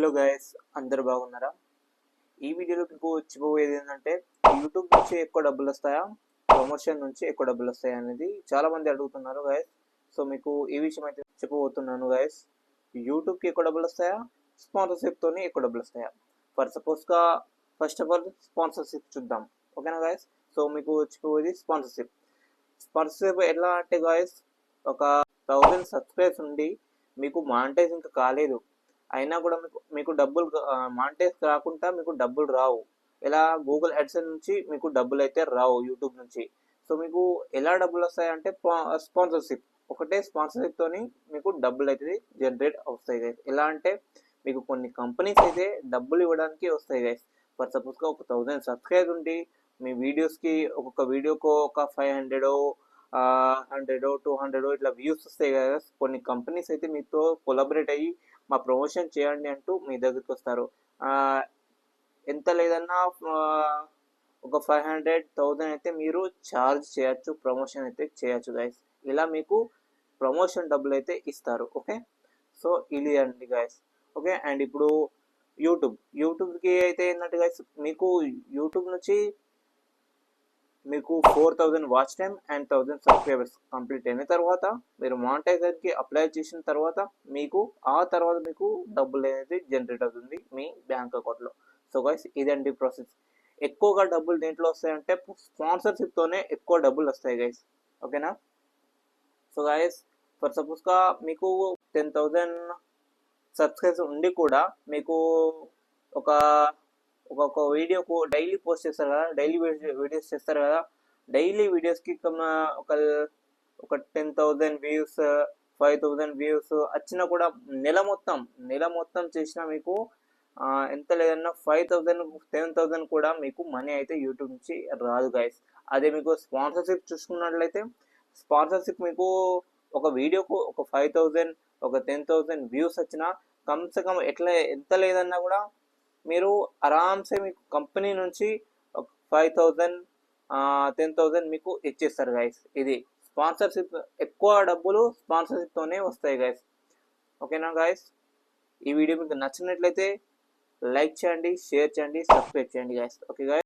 Hello guys, అందరు బాగున్నారా? ఈ వీడియోలో మీకు చెప్పబోయేది ఏంటంటే యూట్యూబ్ నుంచి ఎక్కువ డబ్బులు వస్తాయా, ప్రమోషన్ నుంచి ఎక్కువ డబ్బులు వస్తాయా అనేది చాలా మంది అడుగుతున్నారు గైస్. సో మీకు ఈ విషయం అయితే చెప్పబోతున్నాను గైస్. యూట్యూబ్కి ఎక్కువ డబ్బులు వస్తాయా, స్పాన్సర్షిప్తోని ఎక్కువ డబ్బులు వస్తాయా? ఫస్ట్ ఆఫ్ ఆల్ స్పాన్సర్షిప్ చూద్దాం, ఓకేనా గైస్? సో మీకు చెప్పబోయేది స్పాన్సర్షిప్ ఎలా అంటే గైస్, ఒక 1000 సబ్స్క్రైబ్స్ ఉండి మీకు మానిటైజ్ ఇంకా కాలేదు, అయినా కూడా మీకు డబ్బులు మానిటైజ్ రాకుండా మీకు డబ్బులు రావు. ఎలా గూగుల్ అడ్సెన్స్ నుంచి మీకు డబ్బులు అయితే రావు యూట్యూబ్ నుంచి. సో మీకు ఎలా డబ్బులు వస్తాయంటే స్పాన్సర్షిప్ ఒకటే, స్పాన్సర్షిప్తోని మీకు డబ్బులు అయితే జనరేట్ వస్తాయి గైస్. ఎలా అంటే మీకు కొన్ని కంపెనీస్ అయితే డబ్బులు ఇవ్వడానికి వస్తాయి గైస్. ఫర్ సపోజ్గా ఒక 1000 సబ్స్క్రైబ్ ఉండి మీ వీడియోస్కి ఒక్కొక్క వీడియోకు ఒక 500 100 200 ఇట్లా వ్యూస్ వస్తాయి కదా. కొన్ని కంపెనీస్ అయితే మీతో కొలాబరేట్ అయ్యి మా ప్రమోషన్ చేయండి అంటూ మీ దగ్గరికి వస్తారు. ఎంత లేదన్నా ఒక 500,000 అయితే మీరు ఛార్జ్ చేయొచ్చు, ప్రమోషన్ అయితే చేయొచ్చు గైస్. ఇలా మీకు ప్రమోషన్ డబ్బులు అయితే ఇస్తారు, ఓకే? సో ఇది అండి గైస్, ఓకే. అండ్ ఇప్పుడు యూట్యూబ్కి అయితే ఏంటంటే గైస్, మీకు యూట్యూబ్ నుంచి మీకు 4000 watch time and 1000 subscribers complete అయిన తర్వాత మీరు మానిటైజర్కి అప్లై చేసిన తర్వాత మీకు డబ్బులు అనేది జనరేట్ అవుతుంది మీ బ్యాంక్ అకౌంట్లో. సో గైస్ ఇదండి ప్రాసెస్. ఎక్కువగా డబ్బులు దేంట్లో వస్తాయంటే స్పాన్సర్షిప్తోనే ఎక్కువ డబ్బులు వస్తాయి గైస్, ఓకేనా? సో గైస్ ఫర్ సపోజ్గా మీకు 10,000 సబ్స్క్రైబర్స్ ఉండి కూడా మీకు ఒక వీడియోకు డైలీ పోస్ట్ చేస్తారు కదా, డైలీ వీడియోస్ చేస్తారు కదా. డైలీ వీడియోస్కి ఒక 10,000 వ్యూస్ 5,000 వ్యూస్ వచ్చినా కూడా నెల మొత్తం చేసినా మీకు ఎంత లేదన్నా 5,000 10,000 కూడా మీకు మనీ అయితే యూట్యూబ్ నుంచి రాదు గైస్. అదే మీకు స్పాన్సర్షిప్ చూసుకున్నట్లయితే స్పాన్సర్షిప్ మీకు ఒక వీడియోకు ఒక 5,000 ఒక 10,000 వ్యూస్ వచ్చినా కమ్సే కమ్ ఎంత లేదన్నా కూడా మీరు ఆరామ్సే మీకు కంపెనీ నుంచి 5,000 10,000 మీకు ఇచ్చేస్తారు గైస్. ఇది స్పాన్సర్షిప్, ఎక్కువ డబ్బులు స్పాన్సర్షిప్తోనే వస్తాయి గైస్, ఓకేనా గైస్? ఈ వీడియో మీకు నచ్చినట్లయితే లైక్ చేయండి, షేర్ చేయండి, సబ్స్క్రైబ్ చేయండి గైస్, ఓకే గైస్.